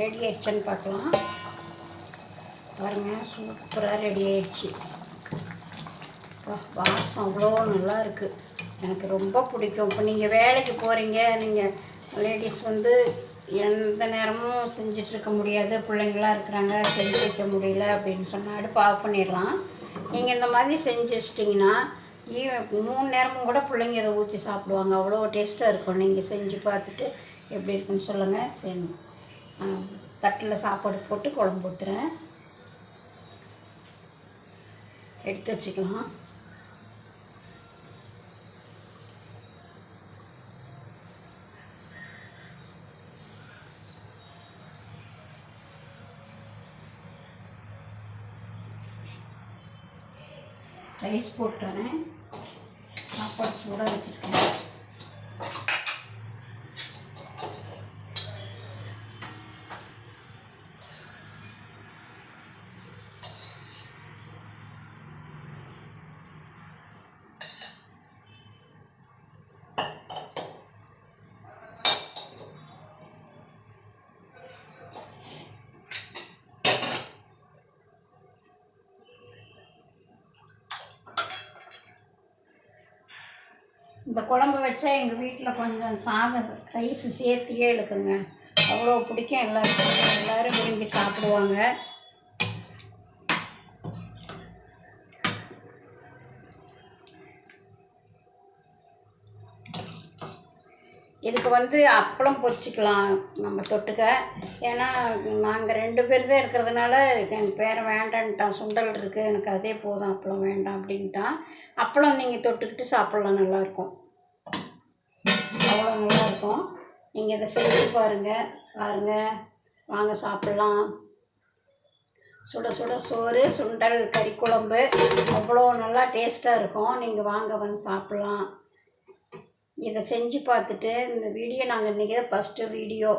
Ready ஆயிடுச்சுன்னு பார்க்கலாம். பாருங்கள், சூப்பராக ரெடி ஆயிடுச்சு. வாசம் அவ்வளோ நல்லா இருக்குது. எனக்கு ரொம்ப பிடிக்கும். இப்போ நீங்கள் வேலைக்கு போகிறீங்க, நீங்கள் லேடிஸ் வந்து எந்த நேரமும் செஞ்சிட்ருக்க முடியாது, பிள்ளைங்களாம் இருக்கிறாங்க, செஞ்சு வைக்க முடியல அப்படின்னு சொன்னால் அடுப்பு ஆஃப் பண்ணிடலாம். நீங்கள் இந்த மாதிரி செஞ்சு வச்சிட்டிங்கன்னா 3 நேரமும் கூட பிள்ளைங்க இதை ஊற்றி சாப்பிடுவாங்க. அவ்வளோ டேஸ்ட்டாக இருக்கும். நீங்கள் செஞ்சு பார்த்துட்டு எப்படி இருக்குன்னு சொல்லுங்கள். சரி, தட்டில் சாப்பாடு போட்டு குழம்பு ஊற்றுறேன். எடுத்து வச்சுக்கலாம். ரைஸ் போட்டுறேன். சாப்பாடு சூடாக வச்சுருக்கேன். இந்த குழம்பு வச்சா எங்கள் வீட்டில் கொஞ்சம் சாதம் ரைஸு சேர்த்தியே இழுக்குங்க. அவ்வளோ பிடிக்கும். எல்லோரும் விரும்பி சாப்பிடுவாங்க. இதுக்கு வந்து அப்பளம் பொரிச்சிக்கலாம் நம்ம தொட்டுக்க. ஏன்னா நாங்கள் 2 பேர் தான் இருக்கிறதுனால எங்கள் பேரன் வேண்டான்ட்டான். சுண்டல் இருக்குது, எனக்கு அதே போதும், அப்பளம் வேண்டாம் அப்படின்ட்டான். அப்பளம் நீங்கள் தொட்டுக்கிட்டு சாப்பிட்லாம், நல்லாயிருக்கும். அவ்வளோ நல்லாயிருக்கும். நீங்கள் இதை செஞ்சு பாருங்கள். வாங்க சாப்பிட்லாம். சுட சுட சோறு, சுண்டல், கறி குழம்பு அவ்வளோ நல்லா டேஸ்ட்டாக இருக்கும். நீங்கள் வாங்க வந்து சாப்பிட்லாம். இதை செஞ்சு பார்த்துட்டு இந்த வீடியோ நாங்கள் இன்றைக்கி தான் ஃபஸ்ட்டு வீடியோ.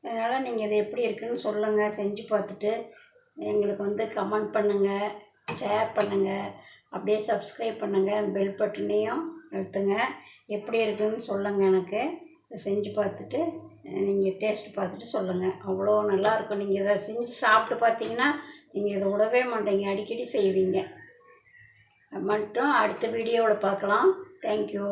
அதனால் நீங்கள் இதை எப்படி இருக்குதுன்னு சொல்லுங்கள். செஞ்சு பார்த்துட்டு எங்களுக்கு வந்து கமெண்ட் பண்ணுங்கள், ஷேர் பண்ணுங்கள், அப்படியே சப்ஸ்கிரைப் பண்ணுங்கள். அந்த பெல் பட்டனையும் அழுத்துங்க. எப்படி இருக்குதுன்னு சொல்லுங்கள். எனக்கு இதை செஞ்சு பார்த்துட்டு நீங்கள் டேஸ்ட் பார்த்துட்டு சொல்லுங்கள். அவ்வளோ நல்லாயிருக்கும். நீங்கள் இதை செஞ்சு சாப்பிட்டு பார்த்தீங்கன்னா நீங்கள் இதை விடவே மாட்டீங்க, அடிக்கடி செய்வீங்க. மட்டும் அடுத்த வீடியோவில் பார்க்கலாம். தேங்க்யூ.